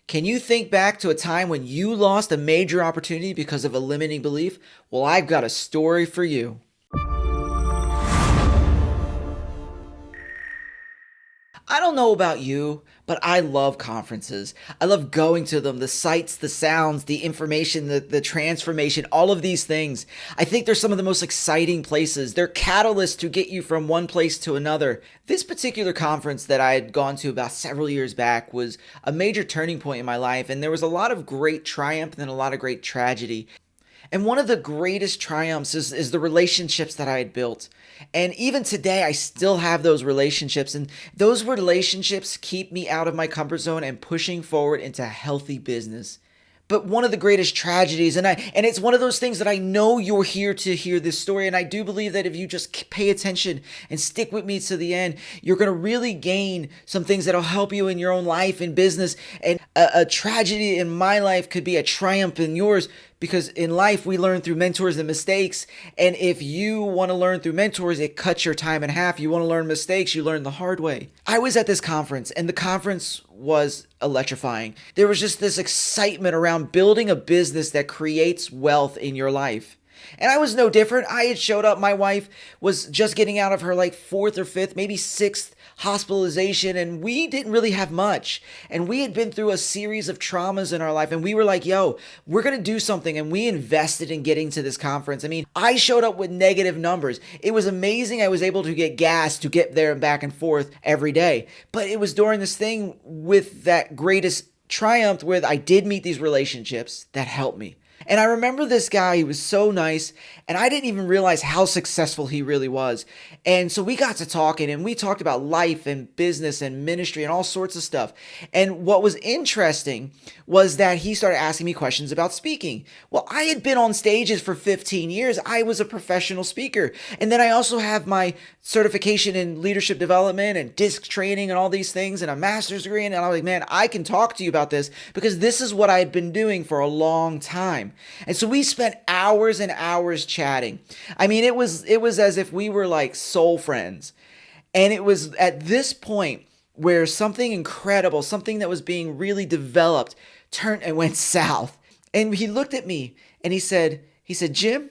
Can you think back to a time when you lost a major opportunity because of a limiting belief? Well, I've got a story for you. I don't know about you, but I love conferences. I love going to them, the sights, the sounds, the information, the transformation, all of these things. I think they're some of the most exciting places. They're catalysts to get you from one place to another. This particular conference that I had gone to about several years back was a major turning point in my life, and there was a lot of great triumph and a lot of great tragedy. And one of the greatest triumphs is the relationships that I had built. And even today, I still have those relationships. And those relationships keep me out of my comfort zone and pushing forward into healthy business. But one of the greatest tragedies, and it's one of those things that I know you're here to hear this story, and I do believe that if you just pay attention and stick with me to the end, you're going to really gain some things that'll help you in your own life and business. And a tragedy in my life could be a triumph in yours, because in life we learn through mentors and mistakes. And if you want to learn through mentors, it cuts your time in half. You want to learn mistakes, you learn the hard way. I was at this conference, and the conference was electrifying. There was just this excitement around building a business that creates wealth in your life. And I was no different. I had showed up. My wife was just getting out of her like fourth or fifth, maybe sixth hospitalization, and we didn't really have much. And we had been through a series of traumas in our life, and we were like, yo, we're going to do something. And we invested in getting to this conference. I mean, I showed up with negative numbers. It was amazing. I was able to get gas to get there and back and forth every day. But it was during this thing with that greatest triumph where I did meet these relationships that helped me. And I remember this guy, he was so nice, and I didn't even realize how successful he really was. And so we got to talking, and we talked about life and business and ministry and all sorts of stuff. And what was interesting was that he started asking me questions about speaking. Well, I had been on stages for 15 years. I was a professional speaker. And then I also have my certification in leadership development and disc training and all these things and a master's degree. And I was like, man, I can talk to you about this because this is what I had been doing for a long time. And so we spent hours and hours chatting. I mean, it was as if we were like soul friends. And it was at this point where something incredible, something that was being really developed, turned and went south. And he looked at me and he said, Jim,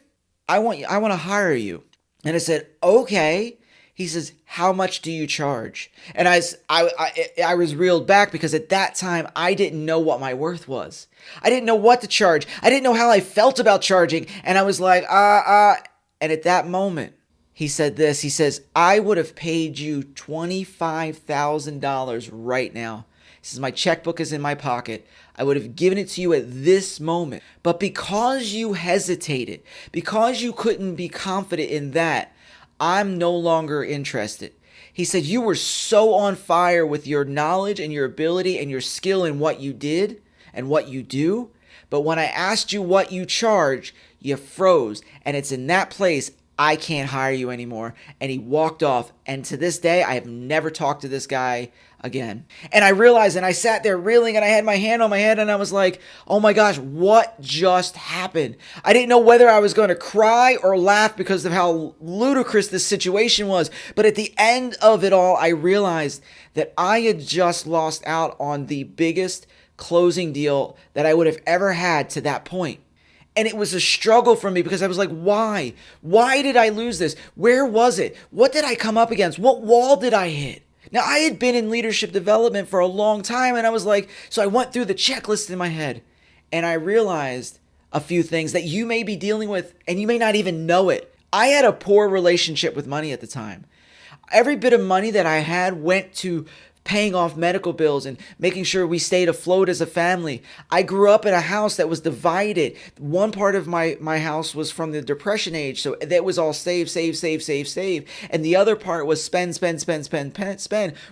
I want to hire you. And I said, okay. He says, how much do you charge? And I was reeled back because at that time, I didn't know what my worth was. I didn't know what to charge. I didn't know how I felt about charging. And I was like, And at that moment, he said this. He says, I would have paid you $25,000 right now. He says, my checkbook is in my pocket. I would have given it to you at this moment. But because you hesitated, because you couldn't be confident in that, I'm no longer interested. He said, you were so on fire with your knowledge and your ability and your skill in what you did and what you do. But when I asked you what you charge, you froze. And it's in that place I can't hire you anymore. And he walked off. And to this day, I have never talked to this guy again. And I realized, and I sat there reeling, and I had my hand on my head, and I was like, oh my gosh, what just happened? I didn't know whether I was going to cry or laugh because of how ludicrous this situation was. But at the end of it all, I realized that I had just lost out on the biggest closing deal that I would have ever had to that point. And it was a struggle for me because I was like, why? Why did I lose this? Where was it? What did I come up against? What wall did I hit? Now, I had been in leadership development for a long time, and I was like, so I went through the checklist in my head, and I realized a few things that you may be dealing with, and you may not even know it. I had a poor relationship with money at the time. Every bit of money that I had went to paying off medical bills and making sure we stayed afloat as a family. I grew up in a house that was divided. One part of my house was from the Depression age, so that was all save. And the other part was spend,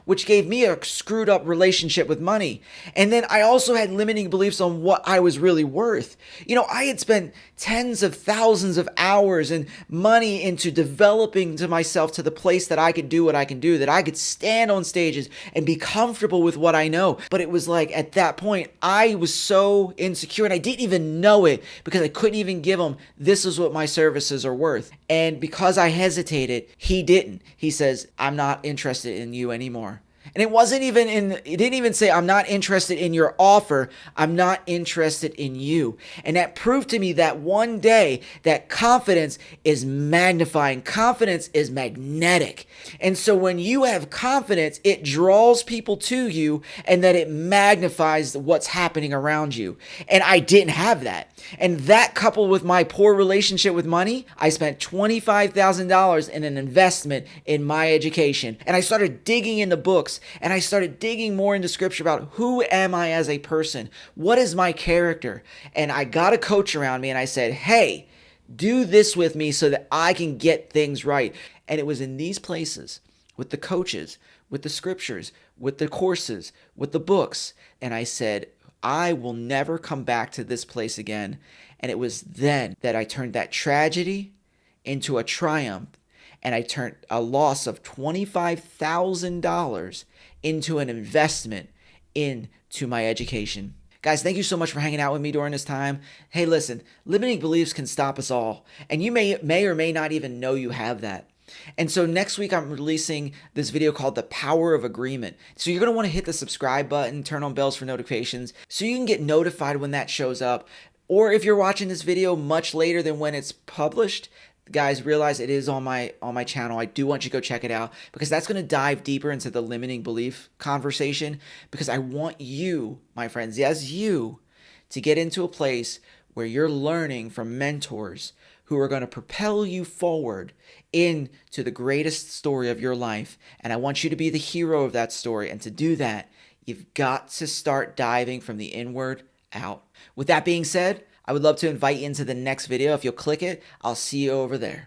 which gave me a screwed up relationship with money. And then I also had limiting beliefs on what I was really worth. You know, I had spent tens of thousands of hours and money into developing to myself to the place that I could do what I can do, that I could stand on stages and be comfortable with what I know. But it was like at that point, I was so insecure and I didn't even know it because I couldn't even give him, this is what my services are worth. And because I hesitated, he didn't. He says, I'm not interested in you anymore. And it didn't even say, I'm not interested in your offer. I'm not interested in you. And that proved to me that one day that confidence is magnifying. Confidence is magnetic. And so when you have confidence, it draws people to you and that it magnifies what's happening around you. And I didn't have that. And that coupled with my poor relationship with money, I spent $25,000 in an investment in my education. And I started digging into books and I started digging more into scripture about who am I as a person? What is my character? And I got a coach around me and I said, hey, do this with me so that I can get things right. And it was in these places with the coaches, with the scriptures, with the courses, with the books. And I said, I will never come back to this place again. And it was then that I turned that tragedy into a triumph. And I turned a loss of $25,000 into an investment into my education. Guys, thank you so much for hanging out with me during this time. Hey, listen, limiting beliefs can stop us all. And you may or may not even know you have that. And so next week, I'm releasing this video called The Power of Agreement. So you're going to want to hit the subscribe button, turn on bells for notifications so you can get notified when that shows up. Or if you're watching this video much later than when it's published, guys, realize it is on my channel. I do want you to go check it out because that's going to dive deeper into the limiting belief conversation because I want you, my friends, yes, you, to get into a place where you're learning from mentors who are going to propel you forward into the greatest story of your life. And I want you to be the hero of that story. And to do that, you've got to start diving from the inward out. With that being said, I would love to invite you into the next video. If you'll click it, I'll see you over there.